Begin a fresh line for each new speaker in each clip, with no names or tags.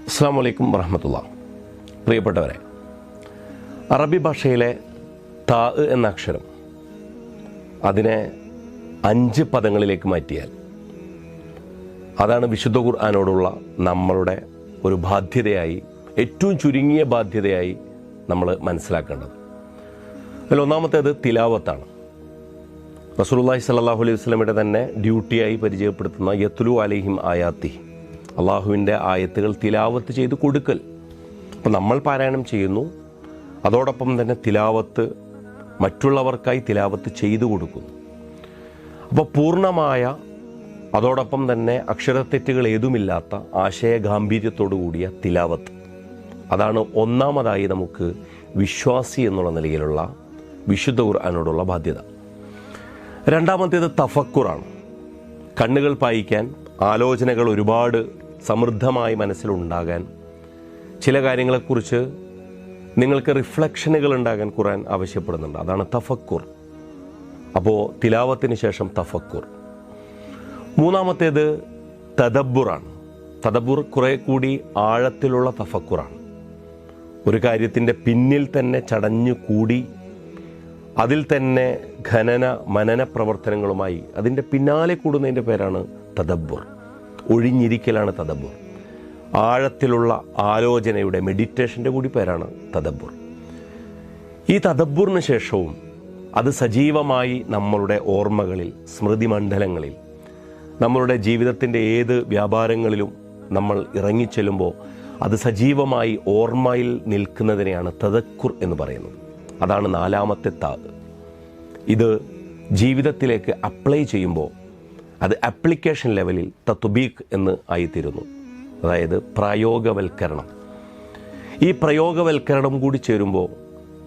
അസ്സലാമു അലൈക്കും വറഹ്മത്തുള്ളാഹി. പ്രിയപ്പെട്ടവരെ, അറബി ഭാഷയിലെ താ എന്ന അക്ഷരം അതിനെ 5 പദങ്ങളിലേക്ക് മാറ്റിയാൽ അതാണ് വിശുദ്ധ ഖുർആനോടുള്ള നമ്മളുടെ ഒരു ബാധ്യതയായി, ഏറ്റവും ചുരുങ്ങിയ ബാധ്യതയായി നമ്മൾ മനസ്സിലാക്കേണ്ടത്. അതിൽ ഒന്നാമത്തേത് തിലാവത്താണ്. റസൂലുള്ളാഹി സ്വല്ലല്ലാഹു അലൈഹി വസല്ലമയുടെ തന്നെ ഡ്യൂട്ടിയായി പരിചയപ്പെടുത്തുന്ന യത്ലു അലൈഹിം ആയാത്തി, അള്ളാഹുവിൻ്റെ ആയത്തുകൾ തിലാവത്ത് ചെയ്ത് കൊടുക്കൽ. അപ്പോൾ നമ്മൾ പാരായണം ചെയ്യുന്നു, അതോടൊപ്പം തന്നെ തിലാവത്ത് മറ്റുള്ളവർക്കായി തിലാവത്ത് ചെയ്തു കൊടുക്കുന്നു. അപ്പോൾ പൂർണ്ണമായ, അതോടൊപ്പം തന്നെ അക്ഷരത്തെറ്റുകൾ ഏതുമില്ലാത്ത ആശയഗാംഭീര്യത്തോടു കൂടിയ തിലാവത്ത്, അതാണ് ഒന്നാമതായി നമുക്ക് വിശ്വാസി എന്നുള്ള നിലയിലുള്ള വിശുദ്ധ ഖുർആനോടുള്ള ബാധ്യത. രണ്ടാമത്തേത് തഫക്കുറാണ്. കണ്ണുകൾ പായിക്കാൻ, ആലോചനകൾ ഒരുപാട് സമൃദ്ധമായി മനസ്സിലുണ്ടാകാൻ, ചില കാര്യങ്ങളെക്കുറിച്ച് നിങ്ങൾക്ക് റിഫ്ലക്ഷനുകൾ ഉണ്ടാകാൻ ഖുർആൻ ആവശ്യപ്പെടുന്നുണ്ട്. അതാണ് തഫക്കുർ. അപ്പോൾ തിലാവത്തിന് ശേഷം തഫക്കുർ. മൂന്നാമത്തേത് തദബ്ബുറാണ്. തദബ്ബുർ കുറെ കൂടി ആഴത്തിലുള്ള തഫക്കുറാണ്. ഒരു കാര്യത്തിൻ്റെ പിന്നിൽ തന്നെ ചടഞ്ഞു കൂടി അതിൽ തന്നെ മനന പ്രവർത്തനങ്ങളുമായി അതിൻ്റെ പിന്നാലെ കൂടുന്നതിൻ്റെ പേരാണ് തദബ്ബുർ. ഒഴിഞ്ഞിരിക്കലാണ് തദബ്ബുർ. ആഴത്തിലുള്ള ആലോചനയുടെ, മെഡിറ്റേഷൻ്റെ കൂടി പേരാണ് തദബ്ബുർ. ഈ തദബ്ബുറിന് ശേഷവും അത് സജീവമായി നമ്മളുടെ ഓർമ്മകളിൽ, സ്മൃതി മണ്ഡലങ്ങളിൽ, നമ്മളുടെ ജീവിതത്തിൻ്റെ ഏത് വ്യാപാരങ്ങളിലും നമ്മൾ ഇറങ്ങിച്ചെല്ലുമ്പോൾ അത് സജീവമായി ഓർമ്മയിൽ നിൽക്കുന്നതിനെയാണ് തദക്കുർ എന്ന് പറയുന്നത്. അതാണ് നാലാമത്തെ താ. ഇത് ജീവിതത്തിലേക്ക് അപ്ലൈ ചെയ്യുമ്പോൾ അത് ആപ്ലിക്കേഷൻ ലെവലിൽ തത്ബീഖ് എന്ന് ആയിത്തീരുന്നു. അതായത് പ്രയോഗവൽക്കരണം. ഈ പ്രയോഗവൽക്കരണം കൂടി ചേരുമ്പോൾ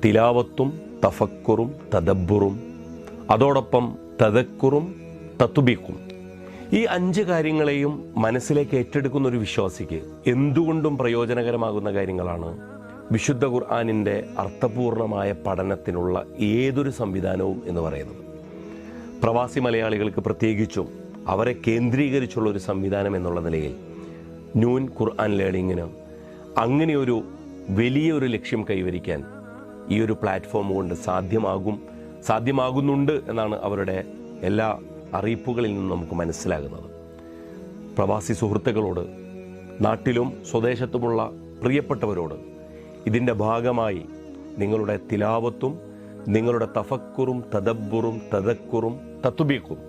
തിലാവത്തും തഫക്കുറും തദബ്ബുറും അതോടൊപ്പം തദക്കുറും തത്ബീഖും, ഈ 5 കാര്യങ്ങളെയും മനസ്സിലേക്ക് ഏറ്റെടുക്കുന്ന ഒരു വിശ്വാസിക്ക് എന്തുകൊണ്ടും പ്രയോജനകരമാകുന്ന കാര്യങ്ങളാണ് വിശുദ്ധ ഖുർആനിൻ്റെ അർത്ഥപൂർണമായ പഠനത്തിനുള്ള ഏതൊരു സംവിധാനവും എന്ന് പറയുന്നത്. പ്രവാസി മലയാളികൾക്ക് പ്രത്യേകിച്ചും അവരെ കേന്ദ്രീകരിച്ചുള്ള ഒരു സംവിധാനം എന്നുള്ള നിലയിൽ നൂൻ ഖുർആൻ ലേണിങ്ങിന് അങ്ങനെയൊരു വലിയൊരു ലക്ഷ്യം കൈവരിക്കാൻ ഈ ഒരു പ്ലാറ്റ്ഫോം കൊണ്ട് സാധ്യമാകുന്നുണ്ട് എന്നാണ് അവരുടെ എല്ലാ അറിയിപ്പുകളിൽ നിന്നും നമുക്ക് മനസ്സിലാകുന്നത്. പ്രവാസി സുഹൃത്തുക്കളോട്, നാട്ടിലും സ്വദേശത്തുമുള്ള പ്രിയപ്പെട്ടവരോട് ഇതിൻ്റെ ഭാഗമായി നിങ്ങളുടെ തിലാവത്തും നിങ്ങളുടെ തഫക്കുറും തദബ്ബുറും തദക്കുറും തത്ബീഖും,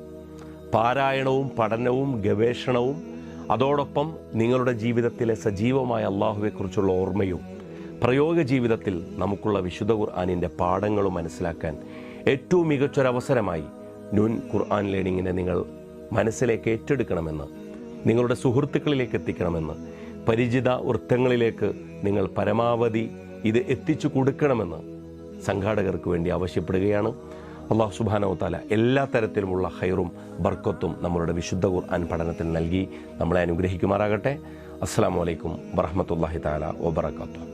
പാരായണവും പഠനവും ഗവേഷണവും അതോടൊപ്പം നിങ്ങളുടെ ജീവിതത്തിലെ സജീവമായ അള്ളാഹുവെക്കുറിച്ചുള്ള ഓർമ്മയും പ്രയോഗ ജീവിതത്തിൽ നമുക്കുള്ള വിശുദ്ധ ഖുർആനിൻ്റെ പാഠങ്ങളും മനസ്സിലാക്കാൻ ഏറ്റവും മികച്ചൊരവസരമായി നൂൻ ഖുർആൻ ലേണിങ്ങിനെ നിങ്ങൾ മനസ്സിലേക്ക് ഏറ്റെടുക്കണമെന്ന്, നിങ്ങളുടെ സുഹൃത്തുക്കളിലേക്ക് എത്തിക്കണമെന്ന്, പരിചിത വൃത്തങ്ങളിലേക്ക് നിങ്ങൾ പരമാവധി ഇത് എത്തിച്ചു കൊടുക്കണമെന്ന് സംഘാടകർക്ക് വേണ്ടി ആവശ്യപ്പെടുകയാണ്. അല്ലാഹു സുബ്ഹാനഹു വ തആല എല്ലാ തരത്തിലുമുള്ള ഖൈറും ബർക്കത്തും നമ്മളുടെ വിശുദ്ധ ഖുർആൻ പഠനത്തിൽ നൽകി നമ്മളെ അനുഗ്രഹിക്കുമാറാകട്ടെ. അസ്സലാമു അലൈക്കും വറഹ്മത്തുള്ളാഹി തആല വബറകാതുഹു.